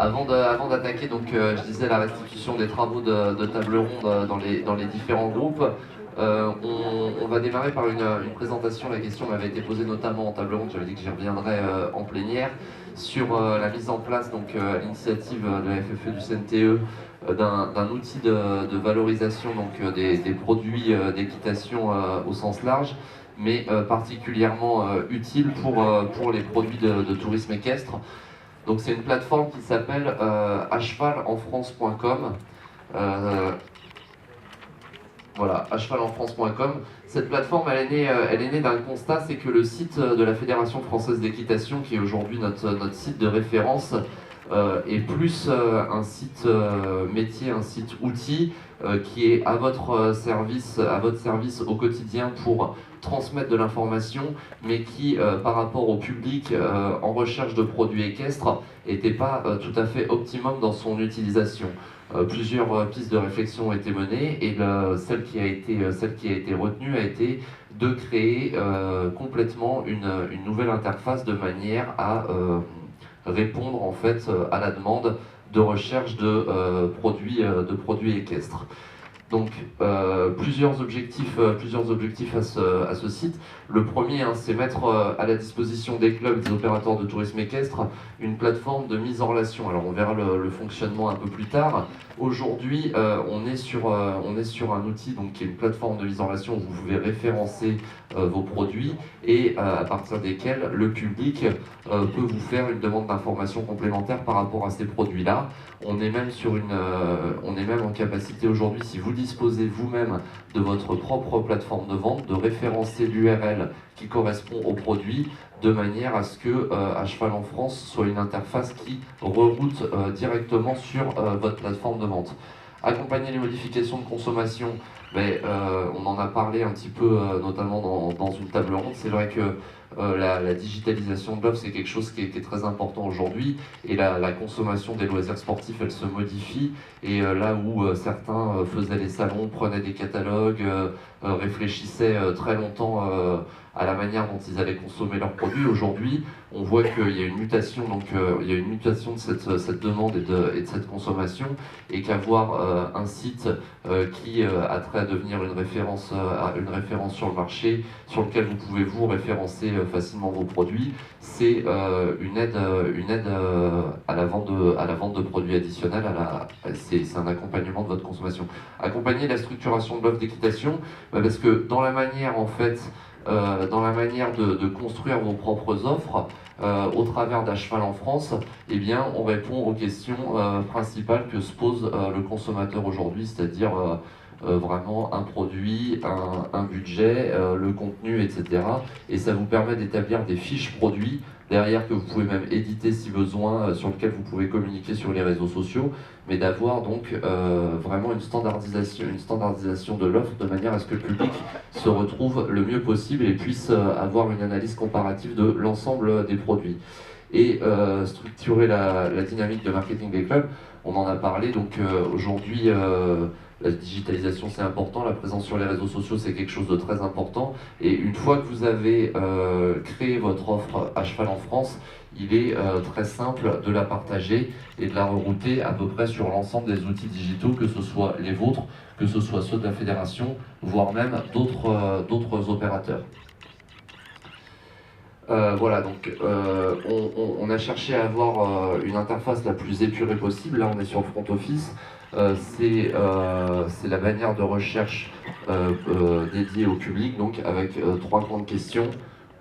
Avant d'attaquer, donc, je disais la restitution des travaux de table ronde dans les différents groupes. On va démarrer par une présentation. La question m'avait été posée notamment en table ronde, j'avais dit que j'y reviendrai en plénière, sur la mise en place, donc, à l'initiative de la FFE du CNTE, d'un outil de valorisation donc, des produits d'équitation au sens large, mais particulièrement utile pour les produits de tourisme équestre. Donc c'est une plateforme qui s'appelle achevalenfrance.com. Voilà, achevalenfrance.com. Cette plateforme, elle est née d'un constat, c'est que le site de la Fédération française d'équitation, qui est aujourd'hui notre site de référence, est plus un site métier, un site outil, qui est à votre service au quotidien pour transmettre de l'information, mais qui, par rapport au public en recherche de produits équestres, n'était pas tout à fait optimum dans son utilisation. Plusieurs pistes de réflexion ont été menées et celle qui a été retenue a été de créer complètement une nouvelle interface de manière à répondre en fait à la demande de recherche de produits équestres. Donc plusieurs objectifs à ce site. Le premier, c'est mettre à la disposition des clubs, des opérateurs de tourisme équestre, une plateforme de mise en relation. Alors on verra le fonctionnement un peu plus tard. Aujourd'hui, on est sur un outil donc, qui est une plateforme de mise en relation où vous pouvez référencer vos produits et à partir desquels le public peut vous faire une demande d'information complémentaire par rapport à ces produits-là. On est même en capacité aujourd'hui, si vous disposez vous-même de votre propre plateforme de vente, de référencer l'URL qui correspond au produit, de manière à ce que À Cheval en France soit une interface qui reroute directement sur votre plateforme de vente. Accompagner les modifications de consommation, on en a parlé un petit peu, notamment dans une table ronde. C'est vrai que la digitalisation de l'offre, c'est quelque chose qui est très important aujourd'hui, et la consommation des loisirs sportifs, elle se modifie, et là où certains faisaient les salons, prenaient des catalogues, réfléchissaient très longtemps à la manière dont ils allaient consommer leurs produits, aujourd'hui on voit qu'il y a une mutation, il y a une mutation de cette demande et de cette consommation, et qu'avoir un site qui a trait à devenir une référence sur le marché, sur lequel vous pouvez vous référencer facilement vos produits, c'est une aide à la vente de produits additionnels, c'est un accompagnement de votre consommation. Accompagner la structuration de l'offre d'équitation, parce que dans la manière en fait de construire vos propres offres au travers d'À Cheval en France, eh bien, on répond aux questions principales que se pose le consommateur aujourd'hui, c'est-à-dire vraiment un produit, un budget, le contenu, etc. Et ça vous permet d'établir des fiches produits derrière que vous pouvez même éditer si besoin, sur lequel vous pouvez communiquer sur les réseaux sociaux, mais d'avoir donc vraiment une standardisation de l'offre de manière à ce que le public se retrouve le mieux possible et puisse avoir une analyse comparative de l'ensemble des produits. Et structurer la dynamique de marketing des clubs, on en a parlé, donc aujourd'hui la digitalisation c'est important, la présence sur les réseaux sociaux c'est quelque chose de très important, et une fois que vous avez créé votre offre À Cheval en France, il est très simple de la partager et de la rerouter à peu près sur l'ensemble des outils digitaux, que ce soit les vôtres, que ce soit ceux de la fédération, voire même d'autres opérateurs. Voilà, donc on a cherché à avoir une interface la plus épurée possible. Là, on est sur le front office. C'est la bannière de recherche dédiée au public, donc avec 3 grandes questions: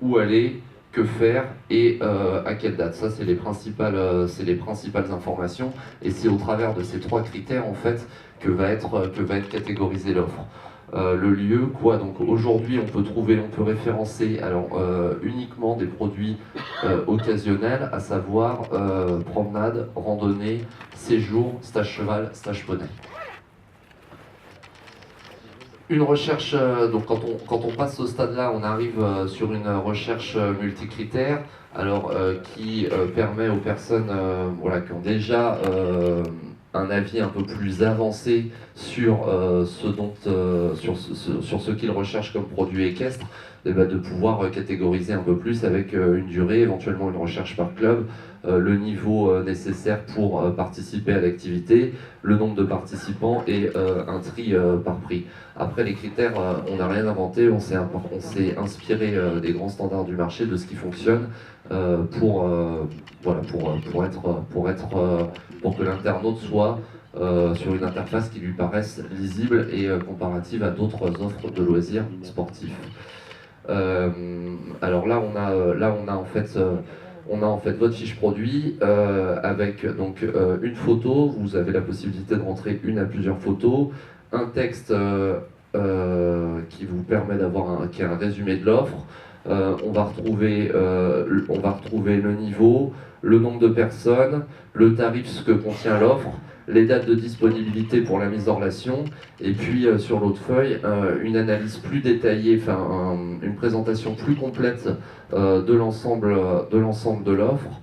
où aller, que faire et à quelle date. Ça, c'est les principales informations, et c'est au travers de ces 3 critères en fait que va être catégorisée l'offre. Le lieu, quoi, donc aujourd'hui on peut référencer uniquement des produits occasionnels, à savoir promenade, randonnée, séjour, stage cheval, stage poney. Une recherche, donc quand on passe au stade-là, on arrive sur une recherche multicritère, qui permet aux personnes qui ont déjà un avis un peu plus avancé sur sur ce qu'ils recherchent comme produit équestre, et ben de pouvoir catégoriser un peu plus avec une durée, éventuellement une recherche par club, le niveau nécessaire pour participer à l'activité, le nombre de participants et un tri par prix. Après les critères, on n'a rien inventé, on s'est inspiré des grands standards du marché, de ce qui fonctionne voilà, pour que l'internaute soit sur une interface qui lui paraisse lisible et comparative à d'autres offres de loisirs sportifs. Alors là, on a en fait votre fiche produit avec donc une photo. Vous avez la possibilité de rentrer une à plusieurs photos, un texte qui vous permet d'avoir un résumé de l'offre. On va retrouver le niveau, le nombre de personnes, le tarif, ce que contient l'offre, les dates de disponibilité pour la mise en relation, et puis sur l'autre feuille, une analyse plus détaillée, une présentation plus complète de l'ensemble de l'offre,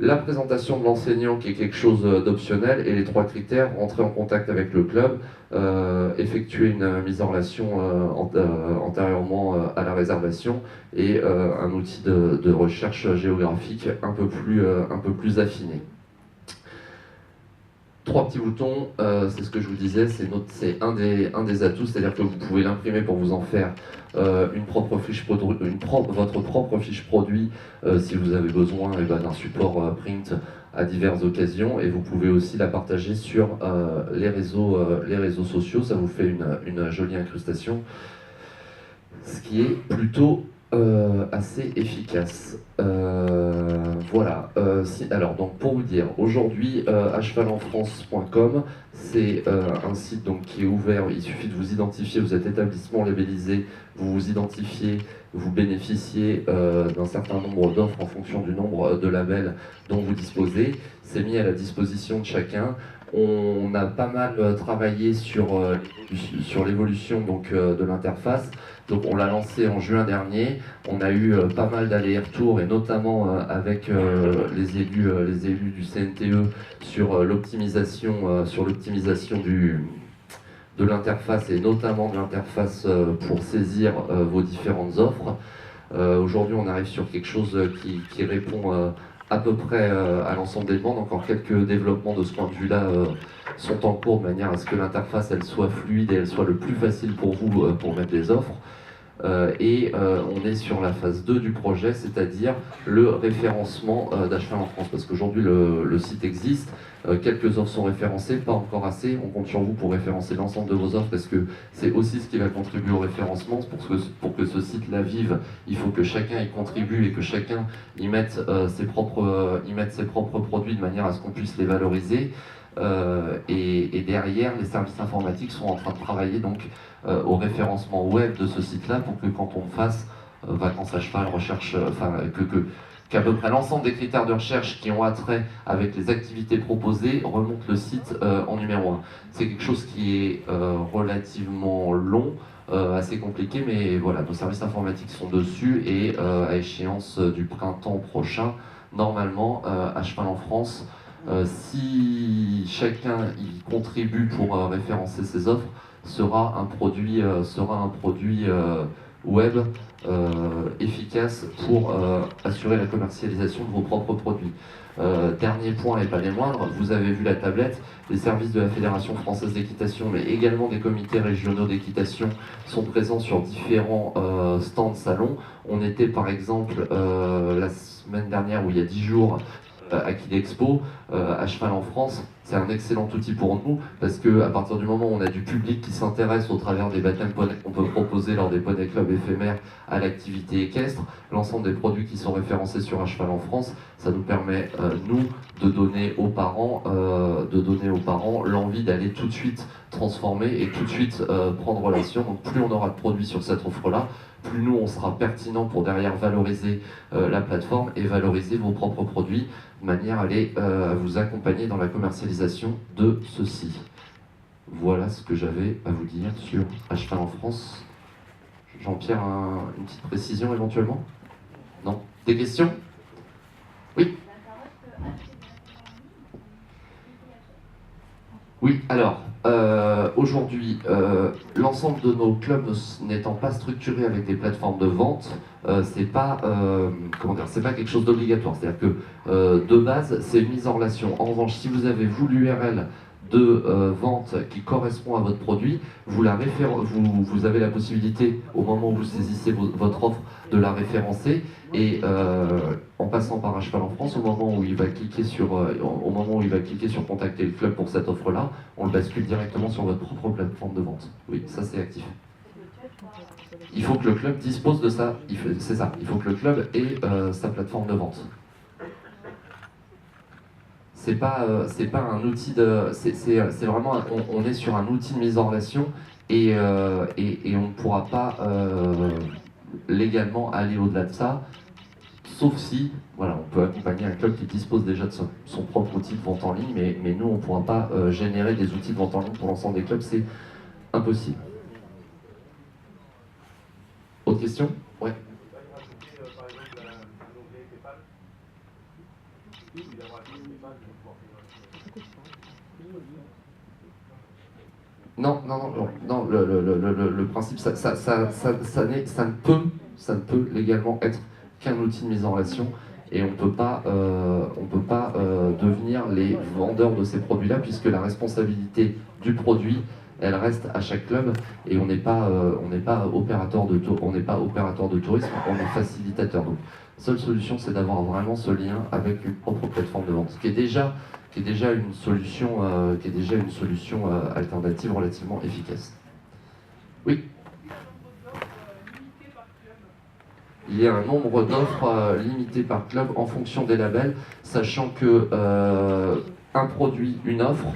la présentation de l'enseignant qui est quelque chose d'optionnel, et les 3 critères: rentrer en contact avec le club, effectuer une mise en relation antérieurement à la réservation, et un outil de recherche géographique un peu plus affiné. 3 petits boutons, c'est ce que je vous disais, c'est un des atouts, c'est-à-dire que vous pouvez l'imprimer pour vous en faire votre propre fiche produit si vous avez besoin d'un support print à diverses occasions, et vous pouvez aussi la partager sur les réseaux sociaux. Ça vous fait une jolie incrustation, ce qui est plutôt assez efficace. Voilà. Alors, donc, pour vous dire, aujourd'hui, achevalenfrance.com, c'est un site donc, qui est ouvert. Il suffit de vous identifier. Vous êtes établissement labellisé, vous vous identifiez, vous bénéficiez d'un certain nombre d'offres en fonction du nombre de labels dont vous disposez. C'est mis à la disposition de chacun. On a pas mal travaillé sur l'évolution de l'interface. Donc on l'a lancé en juin dernier. On a eu pas mal d'allers-retours, et notamment avec les élus du CNTE sur l'optimisation de l'interface, et notamment de l'interface pour saisir vos différentes offres. Aujourd'hui, on arrive sur quelque chose qui répond à peu près à l'ensemble des demandes. Encore quelques développements de ce point de vue-là sont en cours, de manière à ce que l'interface elle soit fluide et elle soit le plus facile pour vous pour mettre des offres. On est sur la phase 2 du projet, c'est-à-dire le référencement d'Acheval en France. Parce qu'aujourd'hui, le site existe, quelques offres sont référencées, pas encore assez. On compte sur vous pour référencer l'ensemble de vos offres, parce que c'est aussi ce qui va contribuer au référencement. Pour que ce site-là vive, il faut que chacun y contribue et que chacun y mette ses propres produits, de manière à ce qu'on puisse les valoriser. Et derrière, les services informatiques sont en train de travailler donc au référencement web de ce site-là, pour que quand on fasse vacances à cheval, recherche, qu'à peu près l'ensemble des critères de recherche qui ont attrait avec les activités proposées remontent le site en numéro 1. C'est quelque chose qui est relativement long, assez compliqué, mais voilà, nos services informatiques sont dessus, et à échéance du printemps prochain, normalement, à Cheval en France, si chacun y contribue pour référencer ses offres, sera un produit web efficace pour assurer la commercialisation de vos propres produits. Dernier point, et pas les moindres, vous avez vu la tablette. Les services de la Fédération française d'équitation, mais également des comités régionaux d'équitation, sont présents sur différents stands salons. On était par exemple la semaine dernière, ou il y a 10 jours, à Kidexpo, à Cheval en France. C'est un excellent outil pour nous, parce qu'à partir du moment où on a du public qui s'intéresse au travers des baptêmes poneys qu'on peut proposer lors des poneys clubs éphémères à l'activité équestre, l'ensemble des produits qui sont référencés sur Un Cheval en France, ça nous permet, nous, de donner aux parents l'envie d'aller tout de suite transformer et tout de suite prendre relation. Donc plus on aura de produits sur cette offre-là, plus nous on sera pertinent pour derrière valoriser la plateforme et valoriser vos propres produits, de manière à vous accompagner dans la commercialisation de ceci. Voilà ce que j'avais à vous dire sur À Cheval en France. Jean-Pierre, une petite précision éventuellement? Non? Des questions? Oui? Oui, alors, aujourd'hui, l'ensemble de nos clubs n'étant pas structurés avec des plateformes de vente, c'est pas, comment dire, c'est pas quelque chose d'obligatoire. C'est-à-dire que, de base, c'est une mise en relation. En revanche, si vous avez, vous, l'URL de vente qui correspond à votre produit, vous avez la possibilité, au moment où vous saisissez votre offre, de la référencer et en passant par Un Cheval en France, au moment où il va cliquer sur contacter le club pour cette offre-là, on le bascule directement sur votre propre plateforme de vente. Oui, ça c'est actif. Il faut que le club dispose de ça. C'est ça. Il faut que le club ait sa plateforme de vente. C'est pas un outil de. C'est vraiment. On est sur un outil de mise en relation et on ne pourra pas légalement aller au-delà de ça. Sauf si, voilà, on peut accompagner un club qui dispose déjà de son propre outil de vente en ligne, mais nous, on ne pourra pas générer des outils de vente en ligne pour l'ensemble des clubs, c'est impossible. Autre question? Ouais. Non, le principe, ça ne peut légalement être qu'un outil de mise en relation et on peut pas devenir les vendeurs de ces produits-là puisque la responsabilité du produit, elle reste à chaque club et on n'est pas opérateur de tourisme, on est facilitateur. Donc, seule solution, c'est d'avoir vraiment ce lien avec une propre plateforme de vente, qui est déjà une solution, alternative relativement efficace. Oui. Il y a un nombre d'offres limité par club en fonction des labels, sachant que un produit, une offre,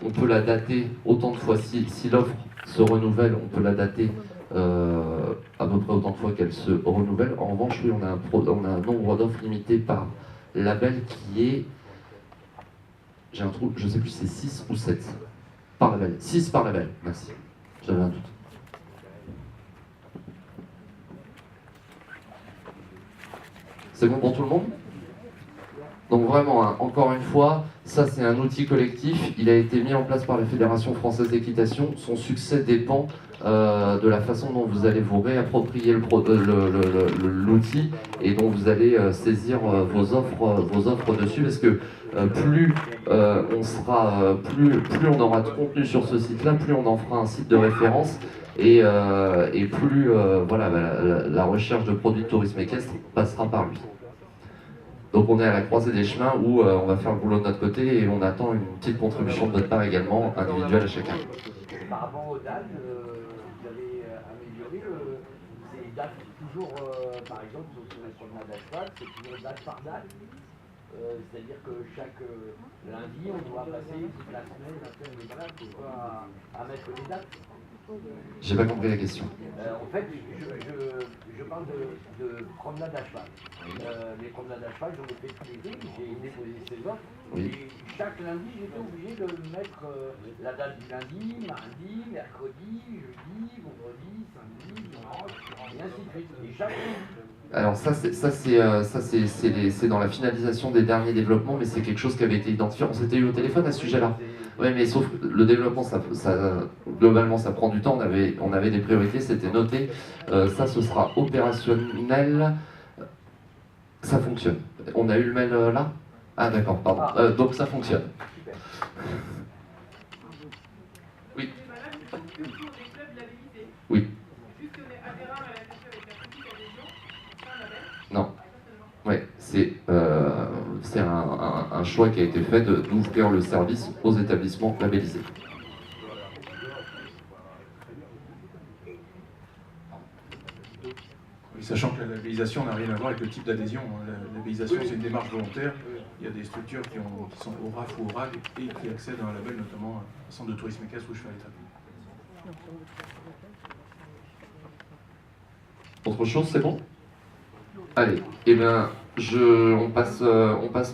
on peut la dater autant de fois. Si l'offre se renouvelle, on peut la dater à peu près autant de fois qu'elle se renouvelle. En revanche, oui, on a un nombre d'offres limité par label qui est... J'ai un trou, je ne sais plus si c'est 6 ou 7 par label. 6 par label, merci. J'avais un doute. C'est bon pour tout le monde? Donc vraiment, hein, encore une fois, ça c'est un outil collectif. Il a été mis en place par la Fédération Française d'Équitation. Son succès dépend de la façon dont vous allez vous réapproprier l'outil et dont vous allez saisir vos offres dessus. Parce que plus on aura de contenu sur ce site-là, plus on en fera un site de référence et plus voilà, la recherche de produits de tourisme équestre passera par lui. Donc on est à la croisée des chemins où on va faire le boulot de notre côté et on attend une petite contribution de votre part également, individuelle à chacun. Par rapport aux dates, vous avez amélioré ces dates toujours, par exemple, sur les promenades à cheval, c'est toujours date par date. C'est-à-dire que chaque lundi, on doit passer toute la semaine à mettre les dates. J'ai pas compris la question. En fait, je parle de promenade à cheval. Les promenades à cheval, j'en ai fait tous les deux, j'ai déposé ces offres. Oui. Et chaque lundi, j'étais obligé de mettre la date du lundi, mardi, mercredi, jeudi, vendredi, samedi, dimanche, et ainsi de suite. Et chaque lundi. Alors ça c'est dans la finalisation des derniers développements, mais c'est quelque chose qui avait été identifié. On s'était eu au téléphone à ce sujet-là. Oui, mais sauf que le développement, globalement, ça prend du temps. On avait des priorités, c'était noté. Ça, ce sera opérationnel. Ça fonctionne. On a eu le mail là? Ah d'accord, pardon. Donc ça fonctionne. Oui. Oui. Non. Ouais, c'est un choix qui a été fait d'ouvrir le service aux établissements labellisés. Oui, sachant que la labellisation n'a rien à voir avec le type d'adhésion. La labellisation, c'est une démarche volontaire. Il y a des structures qui sont au RAF ou au RAG et qui accèdent à un label, notamment un centre de tourisme équestre où je fais l'étape. Autre chose, c'est bon? Allez, eh bien, on passe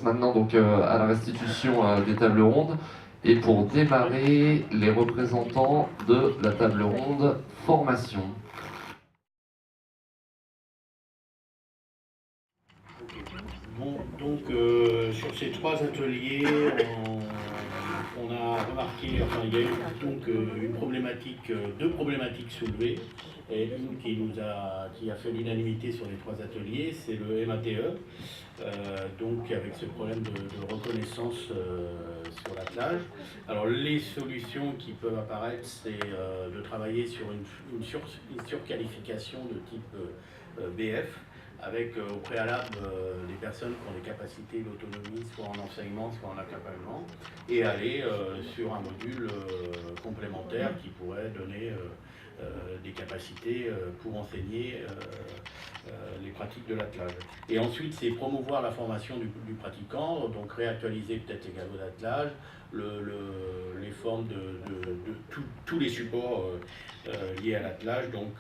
maintenant donc à la restitution des tables rondes. Et pour démarrer, les représentants de la table ronde formation. Bon, donc sur ces 3 ateliers, on a remarqué, enfin il y a eu donc une problématique, deux problématiques soulevées, et une qui a fait l'unanimité sur les 3 ateliers, c'est le MATE, donc avec ce problème de reconnaissance sur l'attelage. Alors les solutions qui peuvent apparaître, c'est de travailler sur une surqualification de type BF, avec au préalable des personnes qui ont des capacités d'autonomie, soit en enseignement, soit en accompagnement, et aller sur un module complémentaire qui pourrait donner des capacités pour enseigner les pratiques de l'attelage. Et ensuite, c'est promouvoir la formation du pratiquant, donc réactualiser peut-être les galops d'attelage, les formes de tous les supports liés à l'attelage, donc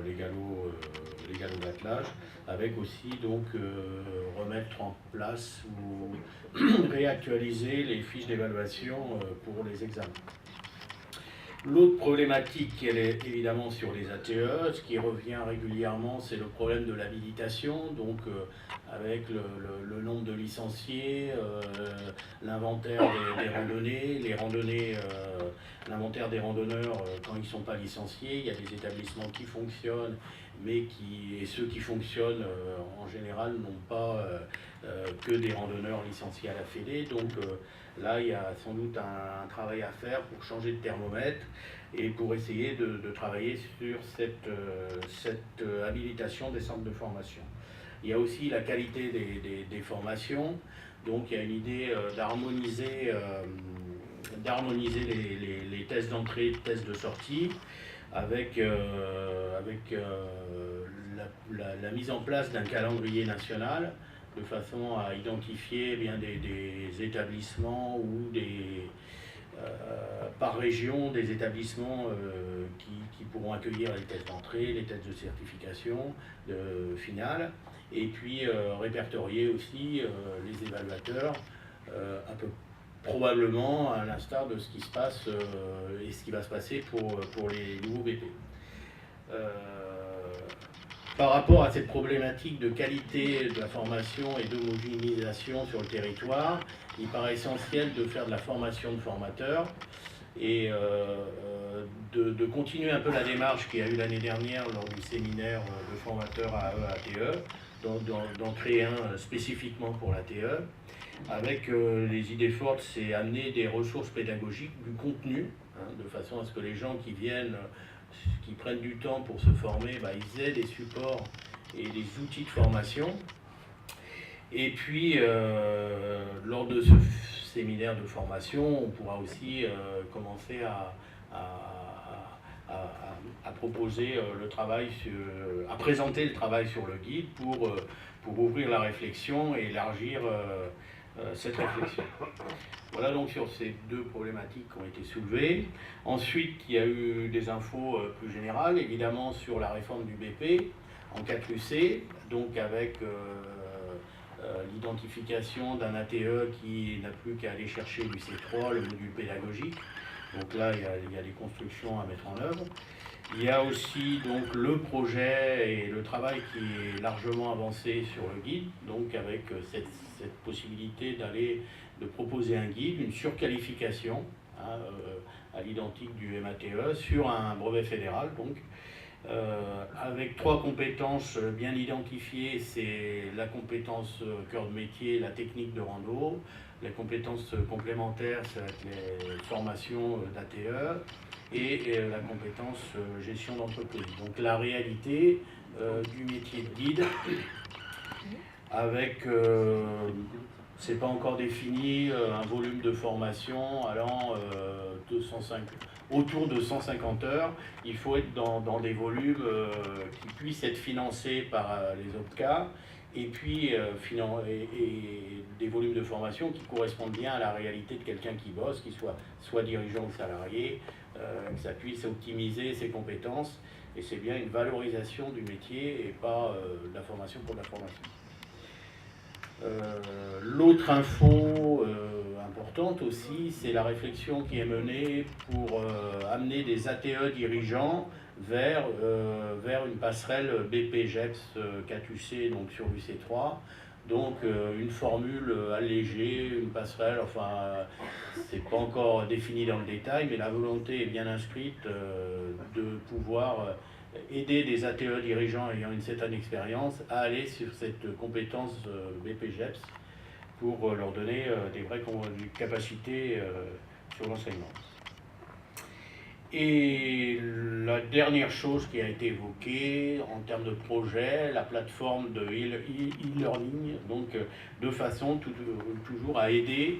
les galops d'attelage, avec aussi donc remettre en place ou réactualiser les fiches d'évaluation pour les examens. L'autre problématique, elle est évidemment sur les ATE. Ce qui revient régulièrement, c'est le problème de l'habilitation, donc avec le nombre de licenciés, l'inventaire des randonnées, l'inventaire des randonneurs quand ils ne sont pas licenciés. Il y a des établissements qui fonctionnent, mais ceux qui fonctionnent en général n'ont pas que des randonneurs licenciés à la Fédé. Donc là, il y a sans doute un travail à faire pour changer de thermomètre et pour essayer de travailler sur cette habilitation des centres de formation. Il y a aussi la qualité des formations. Donc il y a une idée d'harmoniser les tests d'entrée et les tests de sortie avec la mise en place d'un calendrier national de façon à identifier bien des établissements ou par région des établissements qui pourront accueillir les tests d'entrée, les tests de certification finale, et puis répertorier aussi les évaluateurs un peu probablement à l'instar de ce qui se passe et ce qui va se passer pour les nouveaux BP. Par rapport à cette problématique de qualité de la formation et d'homogénéisation sur le territoire, il paraît essentiel de faire de la formation de formateurs et de continuer un peu la démarche qu'il y a eu l'année dernière lors du séminaire de formateurs à ATE, d'en créer un spécifiquement pour l'ATE. Avec les idées fortes, c'est amener des ressources pédagogiques, du contenu, de façon à ce que les gens qui viennent, qui prennent du temps pour se former, ils aient des supports et des outils de formation. Et puis, lors de ce séminaire de formation, on pourra aussi commencer à proposer le travail, à présenter le travail sur le guide pour ouvrir la réflexion et élargir cette réflexion. Voilà donc sur ces deux problématiques qui ont été soulevées. Ensuite, il y a eu des infos plus générales, évidemment sur la réforme du BP en 4UC, donc avec l'identification d'un ATE qui n'a plus qu'à aller chercher du C3, le module pédagogique. Donc là, il y a des constructions à mettre en œuvre. Il y a aussi donc le projet et le travail qui est largement avancé sur le guide, donc avec cette possibilité de proposer un guide, une surqualification à l'identique du MATE sur un brevet fédéral, donc avec 3 compétences bien identifiées. C'est la compétence cœur de métier, la technique de rando. Les compétences complémentaires, c'est les formations d'ATE et la compétence gestion d'entreprise. Donc la réalité du métier de guide avec, c'est pas encore défini, un volume de formation allant autour de 150 heures. Il faut être dans des volumes qui puissent être financés par les OPCA et puis et des volumes de formation qui correspondent bien à la réalité de quelqu'un qui bosse, qui soit dirigeant ou salarié, que ça puisse optimiser ses compétences, et c'est bien une valorisation du métier et pas de la formation pour de la formation. L'autre info importante aussi, c'est la réflexion qui est menée pour amener des ATE dirigeants vers une passerelle BP-GEPS 4UC, donc sur UC3, Donc une formule allégée, une passerelle, enfin c'est pas encore défini dans le détail, mais la volonté est bien inscrite de pouvoir aider des ATE dirigeants ayant une certaine expérience à aller sur cette compétence BPGEPS pour leur donner des vraies capacités sur l'enseignement. Et la dernière chose qui a été évoquée en termes de projet, la plateforme de e-learning, donc de façon toujours à aider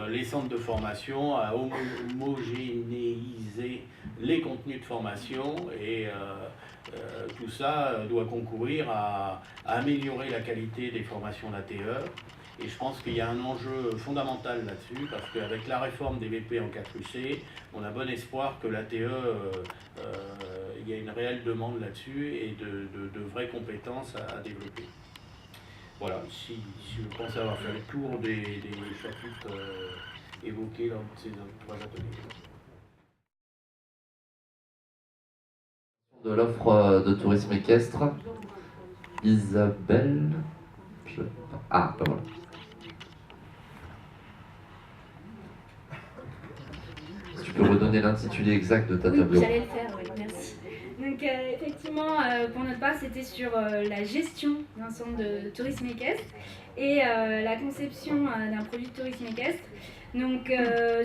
les centres de formation à homogénéiser les contenus de formation et tout ça doit concourir à améliorer la qualité des formations d'ATE. Et je pense qu'il y a un enjeu fondamental là-dessus, parce qu'avec la réforme des BP en 4UC, on a bon espoir que l'ATE, il y a une réelle demande là-dessus et de vraies compétences à développer. Voilà, si je pense avoir fait le tour des chapitres évoqués dans ces 3 ateliers. De l'offre de tourisme équestre, Isabelle. Ah, ben voilà. Si tu peux redonner l'intitulé exact de ta table. Oui, j'allais le faire, oui, merci. Donc effectivement, pour notre part, c'était sur la gestion d'un centre de tourisme équestre et la conception d'un produit de tourisme équestre. Donc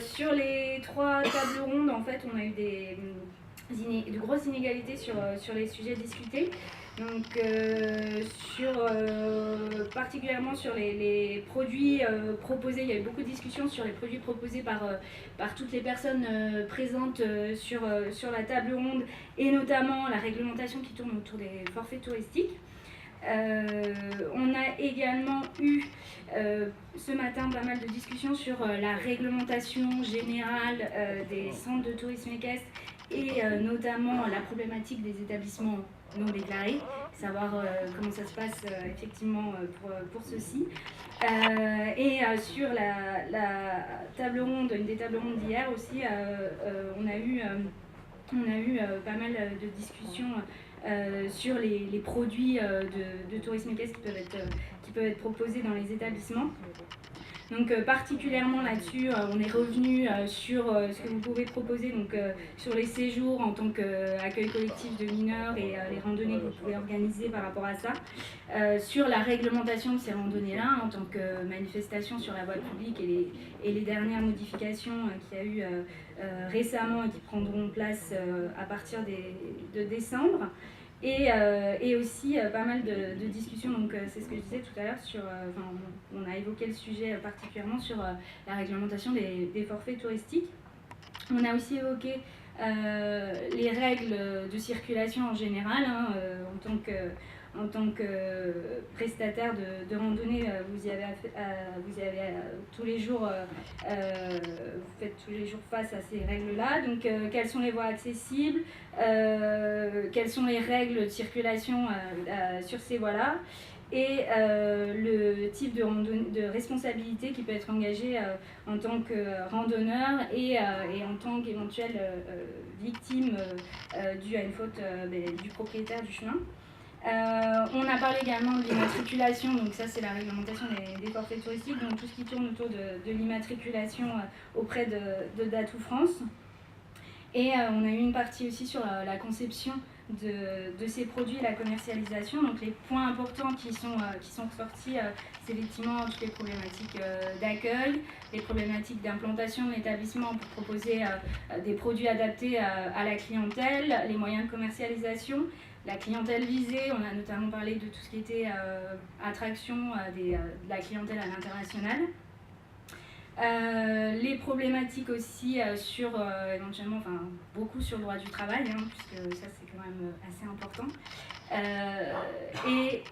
sur les 3 tables rondes, en fait, on a eu de grosses inégalités sur les sujets discutés. Donc particulièrement sur les produits proposés, il y a eu beaucoup de discussions sur les produits proposés par toutes les personnes présentes sur la table ronde, et notamment la réglementation qui tourne autour des forfaits touristiques. On a également eu ce matin pas mal de discussions sur la réglementation générale des centres de tourisme équestre et notamment la problématique des établissements non déclarés, savoir comment ça se passe effectivement pour ceux-ci. Et sur la table ronde, une des tables rondes d'hier aussi, on a eu pas mal de discussions sur les produits de tourisme équestre qui peuvent être proposés dans les établissements. Donc particulièrement là-dessus, on est revenu sur ce que vous pouvez proposer, donc sur les séjours en tant qu'accueil collectif de mineurs et les randonnées que vous pouvez organiser par rapport à ça, sur la réglementation de ces randonnées-là en tant que manifestation sur la voie publique et les dernières modifications qu'il y a eu récemment et qui prendront place à partir de décembre. Et aussi pas mal de discussions, donc c'est ce que je disais tout à l'heure, on a évoqué le sujet particulièrement sur la réglementation des forfaits touristiques. On a aussi évoqué les règles de circulation en général, en tant que prestataire de randonnée, vous avez tous les jours, vous faites tous les jours face à ces règles-là. Donc, quelles sont les voies accessibles, quelles sont les règles de circulation sur ces voies-là, et le type de responsabilité qui peut être engagé en tant que randonneur et en tant qu'éventuelle victime due à une faute du propriétaire du chemin. On a parlé également de l'immatriculation, donc ça c'est la réglementation des forfaits touristiques, donc tout ce qui tourne autour de l'immatriculation auprès de DATU France. Et on a eu une partie aussi sur la conception de ces produits et la commercialisation. Donc les points importants qui sont ressortis, c'est effectivement toutes les problématiques d'accueil, les problématiques d'implantation de l'établissement pour proposer des produits adaptés à la clientèle, les moyens de commercialisation, la clientèle visée. On a notamment parlé de tout ce qui était attraction de la clientèle à l'international. Les problématiques aussi sur éventuellement, beaucoup sur le droit du travail, puisque ça c'est quand même assez important. Et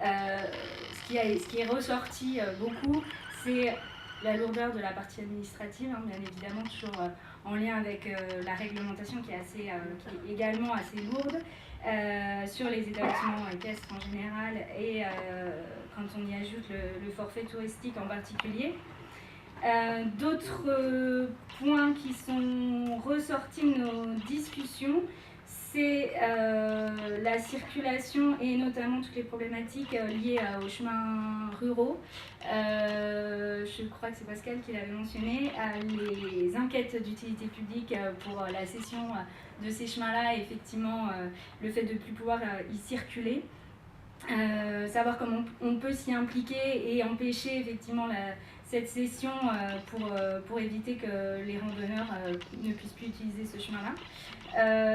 ce qui est ressorti beaucoup, c'est la lourdeur de la partie administrative, bien évidemment toujours en lien avec la réglementation qui est également assez lourde sur les établissements équestres en général et quand on y ajoute le forfait touristique en particulier. D'autres points qui sont ressortis de nos discussions, c'est la circulation et notamment toutes les problématiques liées aux chemins ruraux. Je crois que c'est Pascal qui l'avait mentionné, les enquêtes d'utilité publique pour la cession de ces chemins-là, et effectivement le fait de ne plus pouvoir y circuler. Savoir comment on peut s'y impliquer et empêcher effectivement cette cession pour éviter que les randonneurs ne puissent plus utiliser ce chemin-là.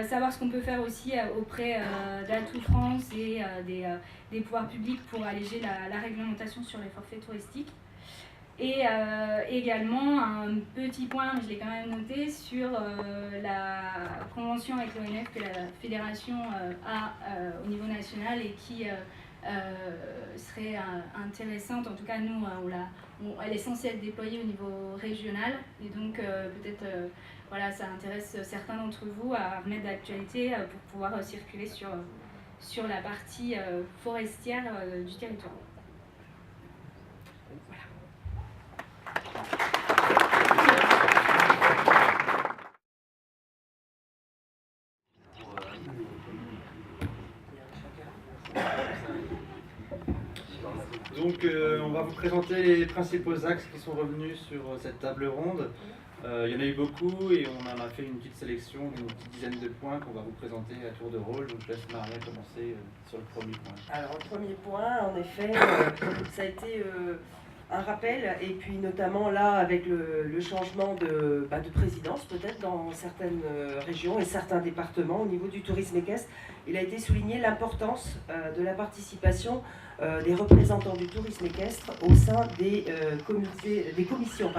Savoir ce qu'on peut faire aussi auprès d'Atout France et des pouvoirs publics pour alléger la réglementation sur les forfaits touristiques. Et également un petit point, mais je l'ai quand même noté, sur la convention avec l'ONF que la fédération a au niveau national et qui serait intéressante. En tout cas, nous, elle est censée être déployée au niveau régional. Et donc, peut-être, voilà, ça intéresse certains d'entre vous à remettre d'actualité pour pouvoir circuler sur la partie forestière du territoire. Donc on va vous présenter les principaux axes qui sont revenus sur cette table ronde. Il y en a eu beaucoup et on en a fait une petite sélection d'une petite dizaine de points qu'on va vous présenter à tour de rôle. Donc je laisse Maria commencer sur le premier point. Alors le premier point, en effet, ça a été un rappel, et puis notamment là avec le changement de présidence peut-être dans certaines régions et certains départements au niveau du tourisme équestre, il a été souligné l'importance de la participation des représentants du tourisme équestre au sein des commissions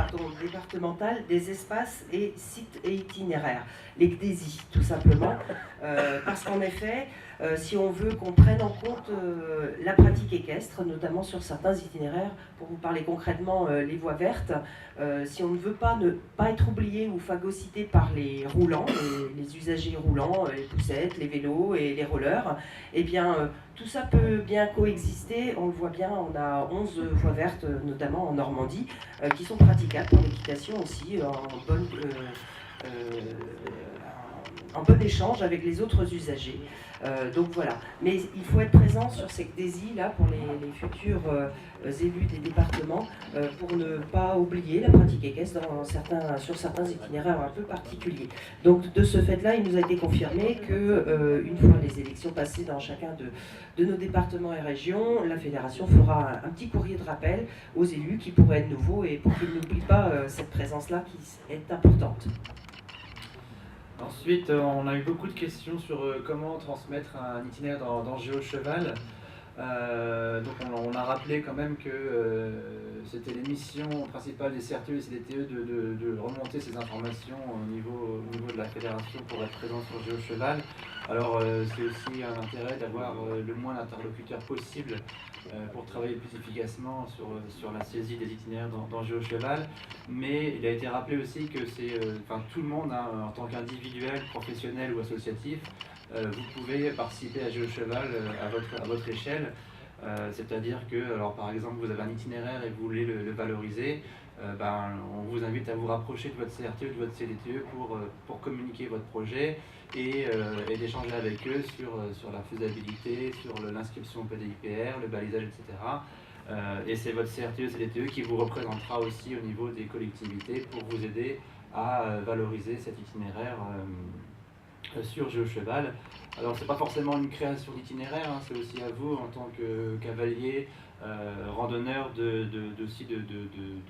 départementales des espaces et sites et itinéraires, les CDESI tout simplement, parce qu'en effet, si on veut qu'on prenne en compte la pratique équestre, notamment sur certains itinéraires, pour vous parler concrètement les voies vertes, si on ne veut ne pas être oublié ou phagocyté par les roulants, les usagers roulants, les poussettes, les vélos et les rollers, eh bien tout ça peut bien coexister. On le voit bien, on a 11 voies vertes, notamment en Normandie, qui sont praticables pour l'équitation aussi, en bon échange avec les autres usagers. Donc voilà, mais il faut être présent sur ces CDESI là pour les futurs élus des départements pour ne pas oublier la pratique équestre sur certains itinéraires un peu particuliers. Donc de ce fait là, il nous a été confirmé que une fois les élections passées dans chacun de nos départements et régions, la fédération fera un petit courrier de rappel aux élus qui pourraient être nouveaux et pour qu'ils n'oublient pas cette présence là qui est importante. Ensuite, on a eu beaucoup de questions sur comment transmettre un itinéraire dans GeoCheval. Donc on a rappelé quand même que c'était les missions principales des CRTE et CDTE de remonter ces informations au niveau de la fédération pour être présent sur GeoCheval. Alors c'est aussi un intérêt d'avoir le moins d'interlocuteurs possible pour travailler plus efficacement sur la saisie des itinéraires dans GeoCheval. Mais il a été rappelé aussi que c'est tout le monde, hein, en tant qu'individuel, professionnel ou associatif, vous pouvez participer à GeoCheval à votre échelle. C'est-à-dire que, alors, par exemple, vous avez un itinéraire et vous voulez le valoriser, on vous invite à vous rapprocher de votre CRTE, de votre CDTE pour communiquer votre projet et d'échanger avec eux sur la faisabilité, sur l'inscription au PDIPR, le balisage, etc. Et c'est votre CRTE, CDTE qui vous représentera aussi au niveau des collectivités pour vous aider à valoriser cet itinéraire sur GeoCheval. Alors c'est pas forcément une création d'itinéraire, hein, c'est aussi à vous en tant que cavalier, randonneur de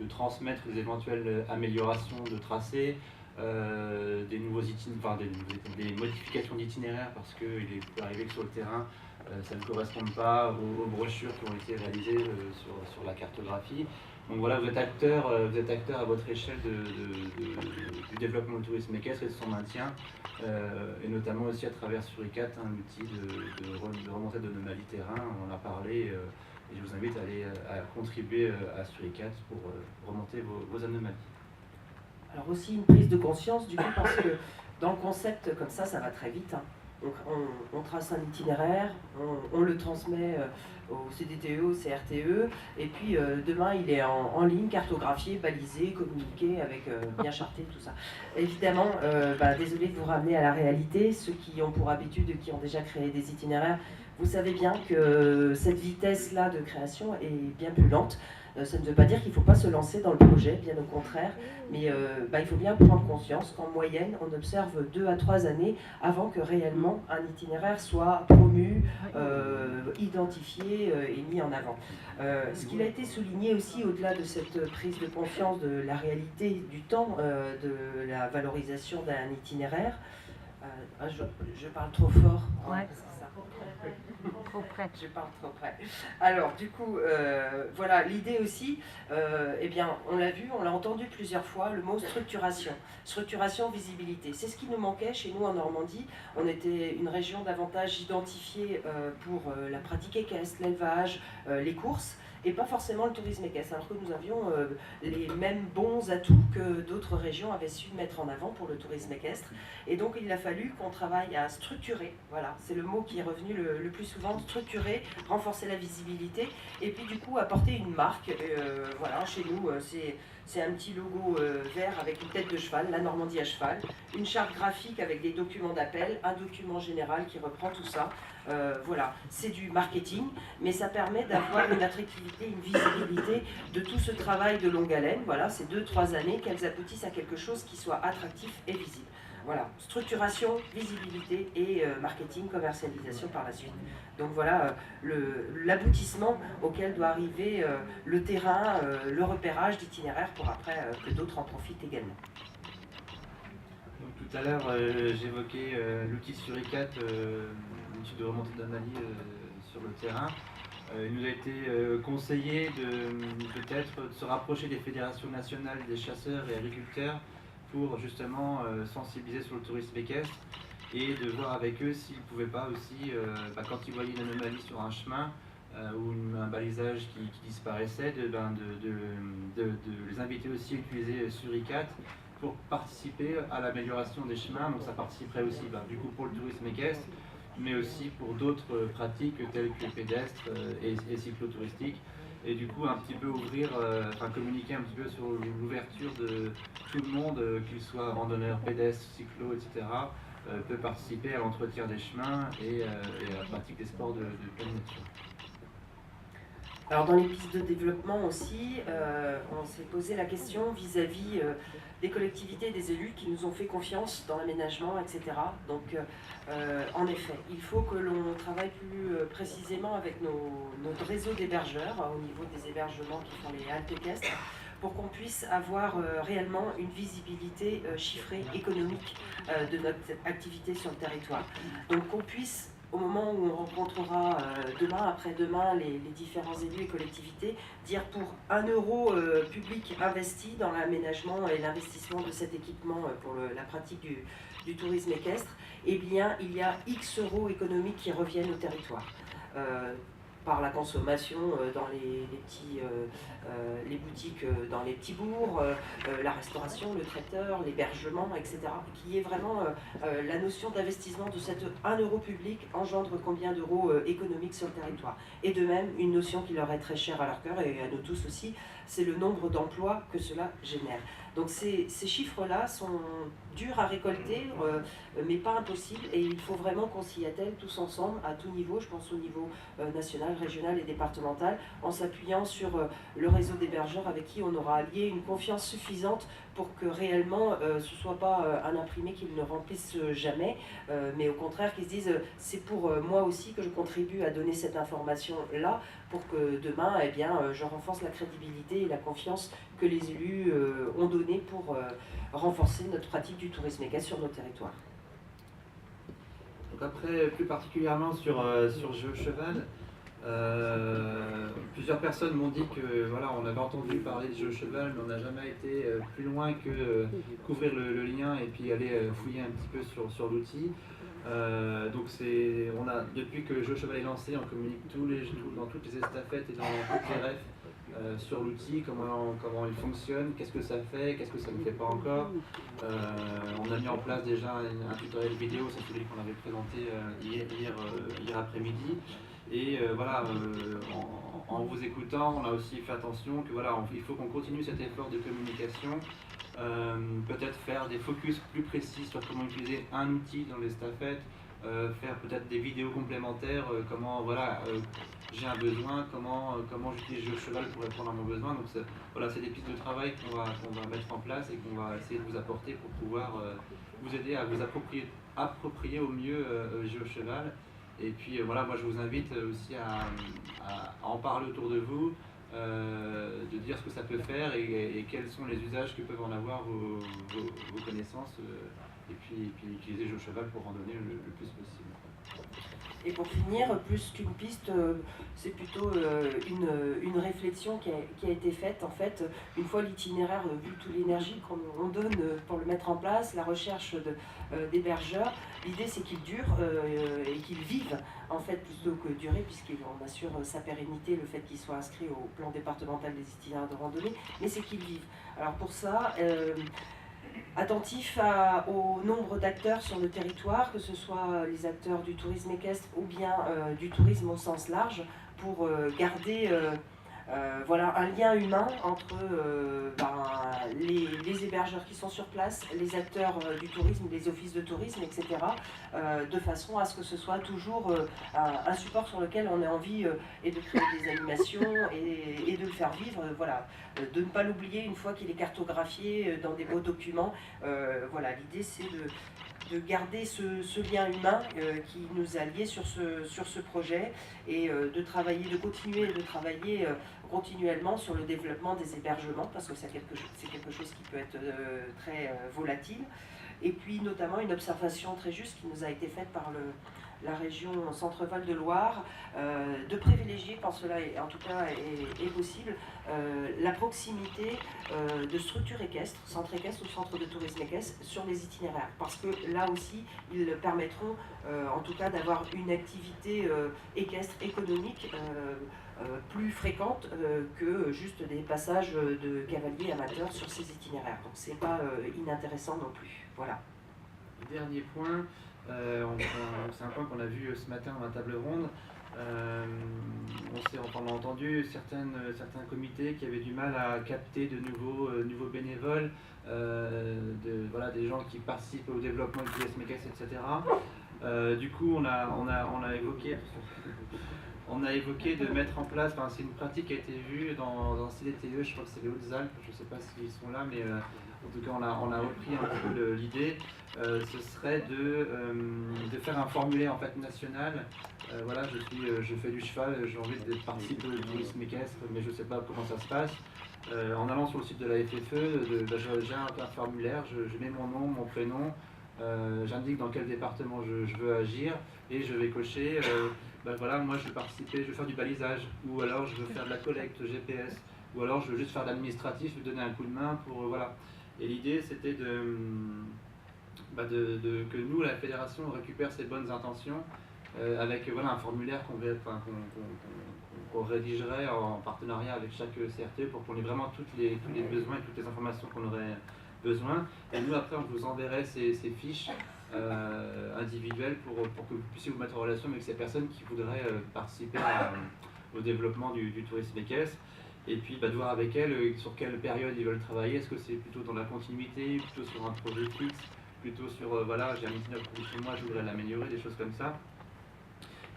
transmettre les éventuelles améliorations de tracés, des modifications d'itinéraire parce qu'il peut arriver que sur le terrain ça ne corresponde pas aux brochures qui ont été réalisées sur la cartographie. Donc voilà, vous êtes acteur à votre échelle du développement du tourisme équestre et de son maintien, et notamment aussi à travers Suricat, un outil de remontée d'anomalie terrain. On en a parlé et je vous invite à contribuer à Suricat pour remonter vos anomalies. Alors aussi une prise de conscience du coup parce que dans le concept comme ça va très vite. Hein. on trace un itinéraire, on le transmet au CDTE, au CRTE, et puis demain il est en ligne, cartographié, balisé, communiqué, avec bien charté, tout ça. Évidemment, désolé de vous ramener à la réalité, ceux qui ont pour habitude, qui ont déjà créé des itinéraires, vous savez bien que cette vitesse-là de création est bien plus lente. Ça ne veut pas dire qu'il ne faut pas se lancer dans le projet, bien au contraire, mais il faut bien prendre conscience qu'en moyenne, on observe 2 à 3 années avant que réellement un itinéraire soit promu, identifié et mis en avant. Ce qu'il a été souligné aussi, au-delà de cette prise de conscience de la réalité du temps, de la valorisation d'un itinéraire, je parle trop fort. Ouais. Trop près. Je parle trop près. Alors, du coup, voilà, l'idée aussi, on l'a vu, on l'a entendu plusieurs fois, le mot structuration. Structuration, visibilité. C'est ce qui nous manquait chez nous en Normandie. On était une région davantage identifiée pour la pratique équestre, l'élevage, les courses, et pas forcément le tourisme équestre, alors que nous avions les mêmes bons atouts que d'autres régions avaient su mettre en avant pour le tourisme équestre. Et donc il a fallu qu'on travaille à structurer, voilà, c'est le mot qui est revenu le plus souvent, structurer, renforcer la visibilité, et puis du coup apporter une marque. Voilà, chez nous, c'est un petit logo vert avec une tête de cheval, la Normandie à cheval, une charte graphique avec des documents d'appel, un document général qui reprend tout ça. Voilà, c'est du marketing, mais ça permet d'avoir une attractivité, une visibilité de tout ce travail de longue haleine. Voilà, ces 2-3 années qu'elles aboutissent à quelque chose qui soit attractif et visible. Voilà, structuration, visibilité et marketing, commercialisation par la suite. Donc voilà l'aboutissement auquel doit arriver le terrain, le repérage d'itinéraires pour après que d'autres en profitent également. Donc, tout à l'heure, j'évoquais l'outil Suricat, l'outil de remontée d'anomalie sur le terrain. Il nous a été conseillé peut-être de se rapprocher des fédérations nationales des chasseurs et agriculteurs pour justement sensibiliser sur le tourisme équestre et de voir avec eux s'ils ne pouvaient pas aussi, quand ils voyaient une anomalie sur un chemin ou un balisage qui disparaissait, de les inviter aussi à utiliser Suricat pour participer à l'amélioration des chemins. Donc ça participerait aussi du coup pour le tourisme équestre, mais aussi pour d'autres pratiques telles que pédestres et cyclotouristique. Et du coup un petit peu ouvrir, communiquer un petit peu sur l'ouverture de tout le monde, qu'il soit randonneur, pédestre, cyclo, etc., peut participer à l'entretien des chemins et à la pratique des sports de pleine nature. Alors dans les pistes de développement aussi, on s'est posé la question vis-à-vis des collectivités et des élus qui nous ont fait confiance dans l'aménagement, etc. Donc en effet, il faut que l'on travaille plus précisément avec notre réseau d'hébergeurs au niveau des hébergements qui font les haltes équestres, pour qu'on puisse avoir réellement une visibilité chiffrée économique de notre activité sur le territoire. Donc qu'on puisse, au moment où on rencontrera demain, après-demain, les différents élus et collectivités, dire pour 1 euro public investi dans l'aménagement et l'investissement de cet équipement pour la pratique du tourisme équestre, eh bien, il y a X euros économiques qui reviennent au territoire. Par la consommation dans les boutiques dans les petits bourgs, la restauration, le traiteur, l'hébergement, etc. Qui est vraiment la notion d'investissement de cet 1 euro public engendre combien d'euros économiques sur le territoire. Et de même, une notion qui leur est très chère à leur cœur et à nous tous aussi, c'est le nombre d'emplois que cela génère. Donc ces chiffres-là sont durs à récolter, mais pas impossibles, et il faut vraiment qu'on s'y attelle tous ensemble, à tout niveau, je pense au niveau national, régional et départemental, en s'appuyant sur le réseau d'hébergeurs avec qui on aura lié une confiance suffisante pour que réellement ce ne soit pas un imprimé qu'ils ne remplissent jamais, mais au contraire qu'ils se disent c'est pour moi aussi que je contribue à donner cette information-là, pour que demain, eh bien, je renforce la crédibilité et la confiance que les élus ont donnée pour renforcer notre pratique du tourisme équestre sur nos territoires. Donc après, plus particulièrement sur GeoCheval, plusieurs personnes m'ont dit que voilà, on avait entendu parler de GeoCheval, mais on n'a jamais été plus loin que couvrir le lien et puis aller fouiller un petit peu sur l'outil. Donc depuis que GeoCheval est lancé, on communique dans toutes les estafettes et dans toutes les refs sur l'outil, comment il fonctionne, qu'est-ce que ça fait, qu'est-ce que ça ne fait pas encore. On a mis en place déjà un tutoriel vidéo, c'est celui qu'on avait présenté hier après-midi. Et voilà, en vous écoutant, on a aussi fait attention que voilà, il faut qu'on continue cet effort de communication. Peut-être faire des focus plus précis sur comment utiliser un outil dans les staffettes, faire peut-être des vidéos complémentaires, comment voilà, j'ai un besoin, comment j'utilise GeoCheval pour répondre à mon besoin. Donc voilà, c'est des pistes de travail qu'on va mettre en place et qu'on va essayer de vous apporter pour pouvoir vous aider à vous approprier au mieux GeoCheval. Et puis voilà, moi je vous invite aussi à en parler autour de vous, de dire ce que ça peut faire et quels sont les usages que peuvent en avoir vos connaissances, et puis utiliser GeoCheval pour randonner le plus possible. Et pour finir, plus qu'une piste, c'est plutôt une réflexion qui a été faite. En fait, une fois l'itinéraire, vu toute l'énergie qu'on donne pour le mettre en place, la recherche d'hébergeurs, l'idée c'est qu'il dure et qu'il vive en fait plutôt que durer, puisqu'on assure sa pérennité, le fait qu'il soit inscrit au plan départemental des itinéraires de randonnée, mais c'est qu'il vive. Alors pour ça, attentif au nombre d'acteurs sur le territoire, que ce soit les acteurs du tourisme équestre ou bien du tourisme au sens large, pour garder voilà, un lien humain entre les hébergeurs qui sont sur place, les acteurs du tourisme, les offices de tourisme, etc., de façon à ce que ce soit toujours un support sur lequel on ait envie et de créer des animations et de le faire vivre, voilà, de ne pas l'oublier une fois qu'il est cartographié dans des beaux documents. Voilà, l'idée c'est de garder ce lien humain qui nous a liés sur ce projet et de continuer de travailler continuellement sur le développement des hébergements, parce que c'est quelque chose qui peut être très volatile. Et puis notamment une observation très juste qui nous a été faite par la région Centre-Val de Loire, de privilégier, quand cela en tout cas est possible, la proximité de structures équestres, centres équestres ou centres de tourisme équestre sur les itinéraires, parce que là aussi ils permettront en tout cas d'avoir une activité équestre économique plus fréquente que juste des passages de cavaliers amateurs sur ces itinéraires. Donc c'est pas inintéressant non plus. Voilà. Dernier point, c'est un point qu'on a vu ce matin dans la table ronde. On a entendu certains comités qui avaient du mal à capter de nouveaux bénévoles, voilà, des gens qui participent au développement du tourisme équestre, etc. Du coup, on a évoqué de mettre en place, enfin, c'est une pratique qui a été vue dans un CDTE, je crois que c'est les Hautes-Alpes, je ne sais pas s'ils sont là, mais en tout cas on a repris un peu l'idée. Ce serait de faire un formulaire en fait national. Voilà, je fais du cheval, j'ai envie de participer au tourisme équestre, mais je ne sais pas comment ça se passe. En allant sur le site de la FFE, j'ai un formulaire, je mets mon nom, mon prénom, j'indique dans quel département je veux agir et je vais cocher. Voilà, moi je vais participer, je veux faire du balisage, ou alors je veux faire de la collecte GPS, ou alors je veux juste faire de l'administratif, je veux donner un coup de main pour voilà. Et l'idée c'était que nous, la fédération, on récupère ces bonnes intentions avec voilà, un formulaire qu'on rédigerait en partenariat avec chaque CRT pour qu'on ait vraiment tous les besoins et toutes les informations qu'on aurait besoin. Et nous après on vous enverrait ces fiches individuelles pour que vous puissiez vous mettre en relation avec ces personnes qui voudraient participer au développement du tourisme équestre. Et puis de voir avec elles sur quelle période ils veulent travailler. Est-ce que c'est plutôt dans la continuité, plutôt sur un projet fixe, plutôt sur voilà, j'ai un itinéraire chez moi, je voudrais l'améliorer, des choses comme ça.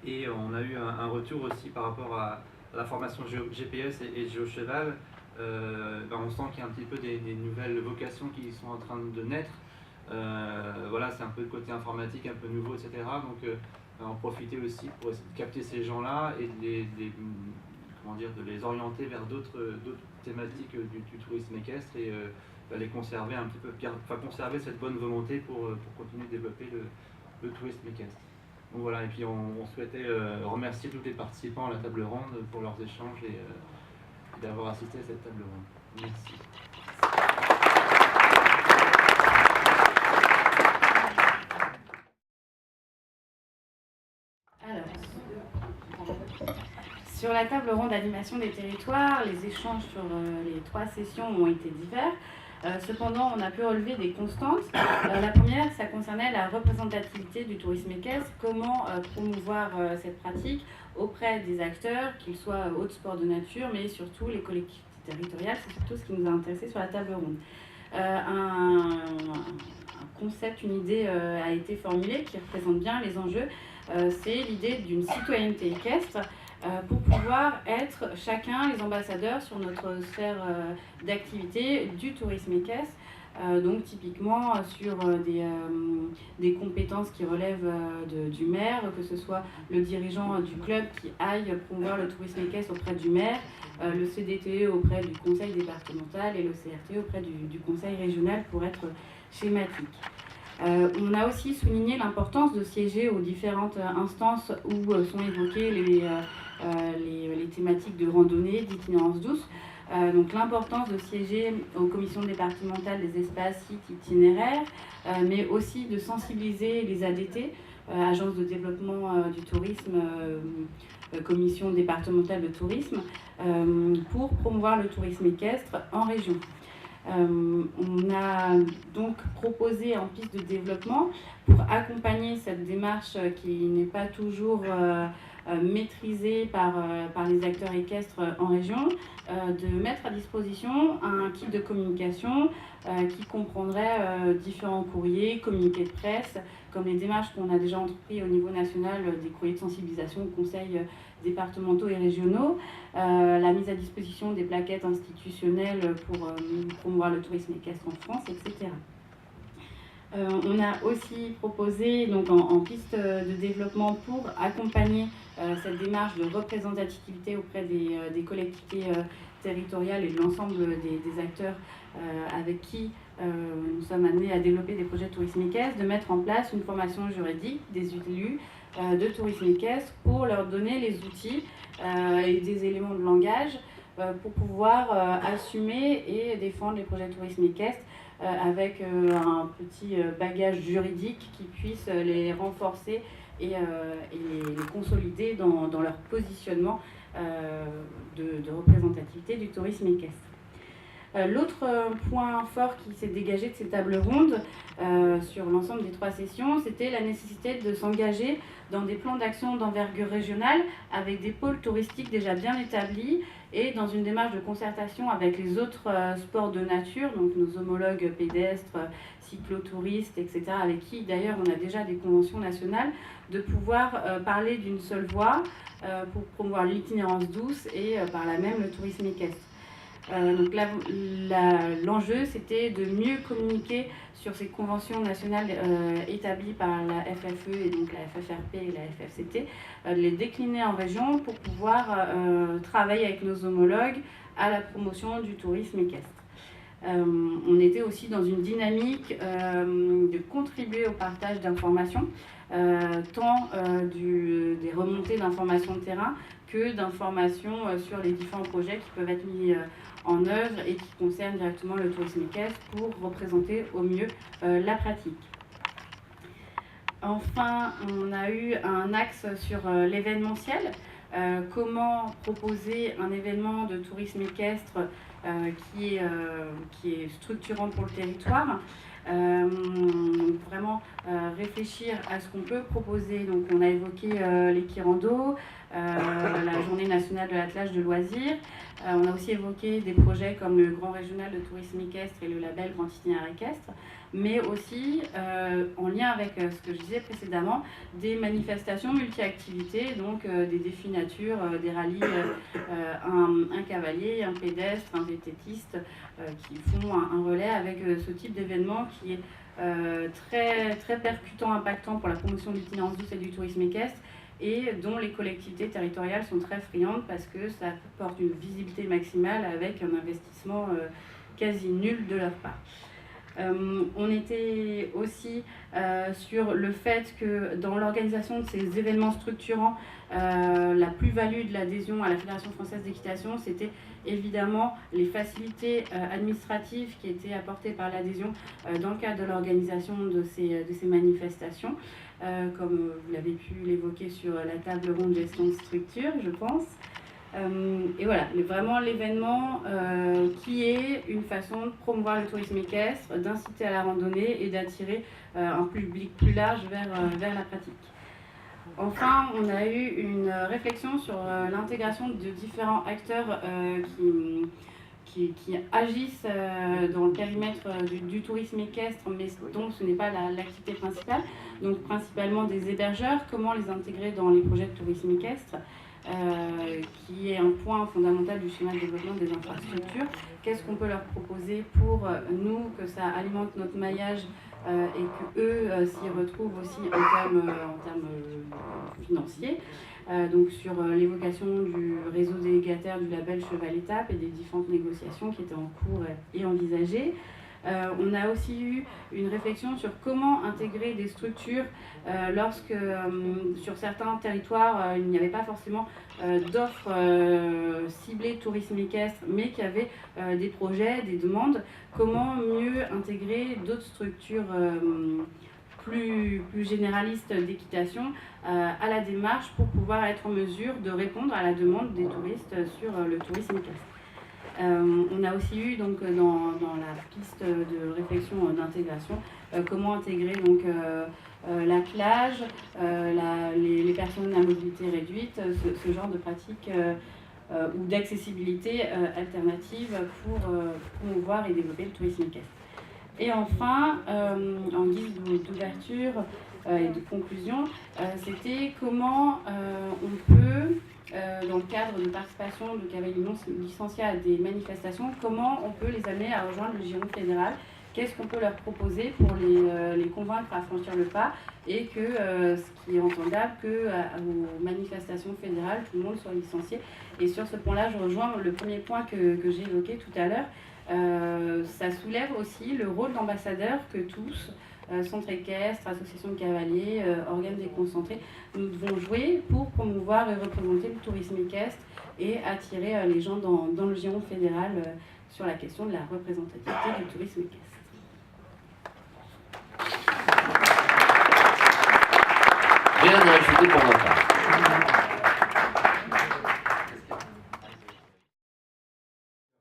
Et on a eu un retour aussi par rapport à la formation GPS et GeoCheval. On sent qu'il y a un petit peu des nouvelles vocations qui sont en train de naître. Voilà, c'est un peu le côté informatique un peu nouveau, etc. Donc en profiter aussi pour essayer de capter ces gens-là et de les orienter vers d'autres thématiques du tourisme équestre et les conserver un petit peu, conserver cette bonne volonté pour continuer de développer le tourisme équestre. Donc voilà, et puis on souhaitait remercier tous les participants à la table ronde pour leurs échanges et d'avoir assisté à cette table ronde. Merci. Sur la table ronde d'animation des territoires, les échanges sur les 3 sessions ont été divers. Cependant, on a pu relever des constantes. La première, ça concernait la représentativité du tourisme équestre, comment promouvoir cette pratique auprès des acteurs, qu'ils soient haute sport de nature, mais surtout les collectivités territoriales. C'est surtout ce qui nous a intéressés sur la table ronde. Un concept, une idée a été formulée qui représente bien les enjeux. C'est l'idée d'une citoyenneté équestre pour pouvoir être chacun les ambassadeurs sur notre sphère d'activité du tourisme équestre. Donc typiquement sur des compétences qui relèvent du maire, que ce soit le dirigeant du club qui aille promouvoir le tourisme équestre auprès du maire, le CDTE auprès du conseil départemental et le CRTE auprès du conseil régional pour être schématique. On a aussi souligné l'importance de siéger aux différentes instances où sont évoquées les thématiques de randonnée, d'itinérance douce. Donc l'importance de siéger aux commissions départementales des espaces sites itinéraires, mais aussi de sensibiliser les ADT, Agence de développement du tourisme, commission départementale de tourisme, pour promouvoir le tourisme équestre en région. On a donc proposé en piste de développement pour accompagner cette démarche qui n'est pas toujours maîtrisée par les acteurs équestres en région, de mettre à disposition un kit de communication qui comprendrait différents courriers, communiqués de presse, comme les démarches qu'on a déjà entreprises au niveau national, des courriers de sensibilisation aux conseils départementaux et régionaux, la mise à disposition des plaquettes institutionnelles pour promouvoir le tourisme équestre en France, etc. On a aussi proposé donc en piste de développement pour accompagner cette démarche de représentativité auprès des collectivités territoriales et de l'ensemble des acteurs avec qui nous sommes amenés à développer des projets de tourisme équestre, de mettre en place une formation juridique des élus de tourisme équestre pour leur donner les outils et des éléments de langage pour pouvoir assumer et défendre les projets de tourisme équestre avec un petit bagage juridique qui puisse les renforcer et les consolider dans leur positionnement de représentativité du tourisme équestre. L'autre point fort qui s'est dégagé de ces tables rondes sur l'ensemble des 3 sessions, c'était la nécessité de s'engager dans des plans d'action d'envergure régionale avec des pôles touristiques déjà bien établis et dans une démarche de concertation avec les autres sports de nature, donc nos homologues pédestres, cyclotouristes, etc., avec qui d'ailleurs on a déjà des conventions nationales, de pouvoir parler d'une seule voix pour promouvoir l'itinérance douce et par là même le tourisme équestre. Donc l'enjeu, c'était de mieux communiquer sur ces conventions nationales établies par la FFE et donc la FFRP et la FFCT, les décliner en région pour pouvoir travailler avec nos homologues à la promotion du tourisme équestre. On était aussi dans une dynamique de contribuer au partage d'informations, tant des remontées d'informations de terrain que d'informations sur les différents projets qui peuvent être mis en œuvre et qui concernent directement le tourisme équestre pour représenter au mieux la pratique. Enfin, on a eu un axe sur l'événementiel. Comment proposer un événement de tourisme équestre qui est structurant pour le territoire. Vraiment réfléchir à ce qu'on peut proposer. Donc on a évoqué les Kirando, la journée nationale de l'attelage de loisirs. On a aussi évoqué des projets comme le Grand Régional de tourisme équestre et le label Grand Itinéraire équestre, mais aussi en lien avec ce que je disais précédemment, des manifestations multi-activités, donc des défis nature, des rallyes, un cavalier, un pédestre, un vététiste, qui font un relais avec ce type d'événement qui est très, très percutant, impactant pour la promotion de l'itinérance douce et du tourisme équestre, et dont les collectivités territoriales sont très friandes parce que ça porte une visibilité maximale avec un investissement quasi nul de leur part. On était aussi sur le fait que dans l'organisation de ces événements structurants, la plus-value de l'adhésion à la Fédération française d'équitation, c'était évidemment les facilités administratives qui étaient apportées par l'adhésion dans le cadre de l'organisation de ces manifestations, comme vous l'avez pu l'évoquer sur la table ronde gestion de structure, je pense. Et voilà, vraiment l'événement qui est une façon de promouvoir le tourisme équestre, d'inciter à la randonnée et d'attirer un public plus large vers la pratique. Enfin, on a eu une réflexion sur l'intégration de différents acteurs qui agissent dans le périmètre du tourisme équestre, mais dont ce n'est pas l'activité principale. Donc principalement des hébergeurs, comment les intégrer dans les projets de tourisme équestre, qui est un point fondamental du schéma de développement des infrastructures. Qu'est-ce qu'on peut leur proposer pour nous, que ça alimente notre maillage et qu'eux s'y retrouvent aussi en termes financiers. Donc sur l'évocation du réseau délégataire du label Cheval Étape et des différentes négociations qui étaient en cours et envisagées. On a aussi eu une réflexion sur comment intégrer des structures lorsque sur certains territoires il n'y avait pas forcément d'offres ciblées tourisme équestre, mais qu'il y avait des projets, des demandes. Comment mieux intégrer d'autres structures plus généralistes d'équitation à la démarche pour pouvoir être en mesure de répondre à la demande des touristes sur le tourisme équestre. On a aussi eu donc dans la piste de réflexion d'intégration comment intégrer donc l'attelage, les personnes à mobilité réduite, ce genre de pratiques ou d'accessibilité alternative pour promouvoir et développer le tourisme équestre. Et enfin, en guise d'ouverture et de conclusion, c'était comment on peut, dans le cadre de participation de cavaliers non licenciés à des manifestations, comment on peut les amener à rejoindre le giron fédéral. Qu'est-ce qu'on peut leur proposer pour les convaincre à franchir le pas et que ce qui est entendable, qu'aux manifestations fédérales, tout le monde soit licencié. Et sur ce point-là, je rejoins le premier point que j'ai évoqué tout à l'heure. Ça soulève aussi le rôle d'ambassadeur que tous, centres équestres, associations de cavaliers, organes déconcentrés, nous devons jouer pour promouvoir et représenter le tourisme équestre et attirer les gens dans le giron fédéral sur la question de la représentativité du tourisme équestre. Rien à ajouter pour ma part.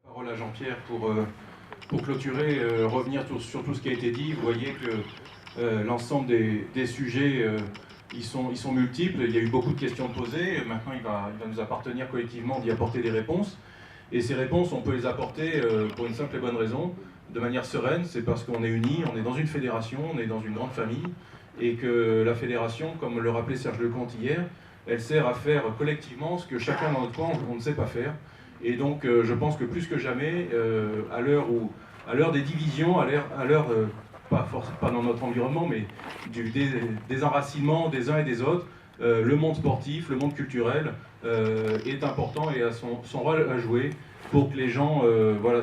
La parole à Jean-Pierre pour clôturer, revenir sur tout ce qui a été dit. Vous voyez que l'ensemble des sujets, ils sont multiples. Il y a eu beaucoup de questions posées. Maintenant, il va nous appartenir collectivement d'y apporter des réponses. Et ces réponses, on peut les apporter pour une simple et bonne raison, de manière sereine. C'est parce qu'on est unis, on est dans une fédération, on est dans une grande famille. Et que la fédération, comme le rappelait Serge Lecomte hier, elle sert à faire collectivement ce que chacun dans notre coin, on ne sait pas faire. Et donc je pense que plus que jamais, à l'heure des divisions, à l'heure pas dans notre environnement, mais du désenracinement des uns et des autres, le monde sportif, le monde culturel est important et a son rôle à jouer pour que les gens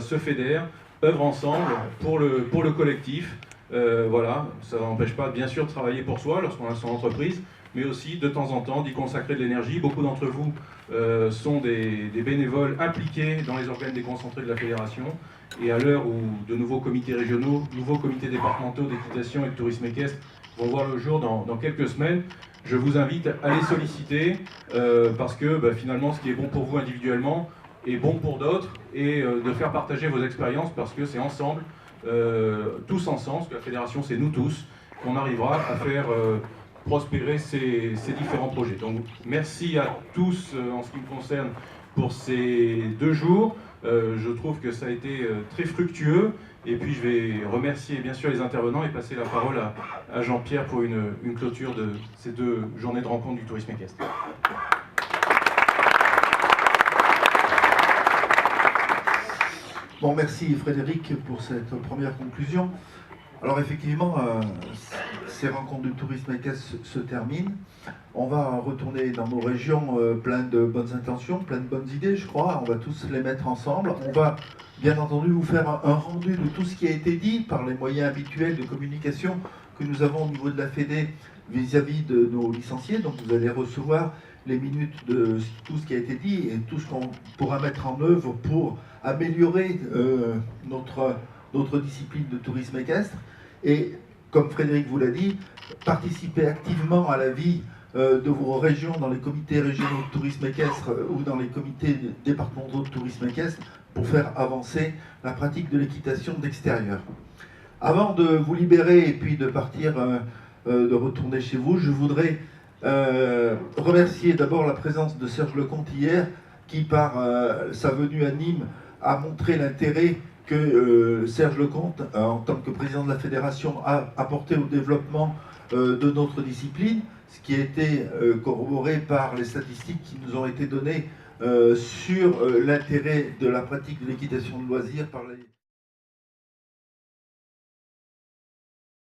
se fédèrent, œuvrent ensemble pour le collectif. Voilà, ça n'empêche pas bien sûr de travailler pour soi lorsqu'on a son entreprise, mais aussi de temps en temps d'y consacrer de l'énergie. Beaucoup d'entre vous sont des bénévoles impliqués dans les organes déconcentrés de la fédération, et à l'heure où de nouveaux comités régionaux, nouveaux comités départementaux d'équitation et de tourisme équestre vont voir le jour dans quelques semaines, je vous invite à les solliciter parce que finalement ce qui est bon pour vous individuellement est bon pour d'autres, et de faire partager vos expériences parce que c'est ensemble, tous ensemble, parce que la fédération c'est nous tous, qu'on arrivera à faire prospérer ces différents projets. Donc merci à tous en ce qui me concerne pour ces 2 jours. Je trouve que ça a été très fructueux, et puis je vais remercier bien sûr les intervenants et passer la parole à Jean-Pierre pour une clôture de ces 2 journées de rencontre du tourisme équestre. Bon, merci Frédéric pour cette première conclusion. Alors effectivement, ces rencontres du tourisme équestre se terminent. On va retourner dans nos régions plein de bonnes intentions, plein de bonnes idées, je crois. On va tous les mettre ensemble. On va bien entendu vous faire un rendu de tout ce qui a été dit par les moyens habituels de communication que nous avons au niveau de la Fédé vis-à-vis de nos licenciés. Donc vous allez recevoir les minutes de tout ce qui a été dit et tout ce qu'on pourra mettre en œuvre pour améliorer notre discipline de tourisme équestre. Et comme Frédéric vous l'a dit, participer activement à la vie de vos régions, dans les comités régionaux de tourisme équestre ou dans les comités départementaux de tourisme équestre, pour faire avancer la pratique de l'équitation d'extérieur. Avant de vous libérer et puis de partir, de retourner chez vous, je voudrais remercier d'abord la présence de Serge Lecomte hier, qui par sa venue à Nîmes a montré l'intérêt que Serge Lecomte, en tant que président de la fédération, a apporté au développement de notre discipline, ce qui a été corroboré par les statistiques qui nous ont été données sur l'intérêt de la pratique de l'équitation de loisirs par les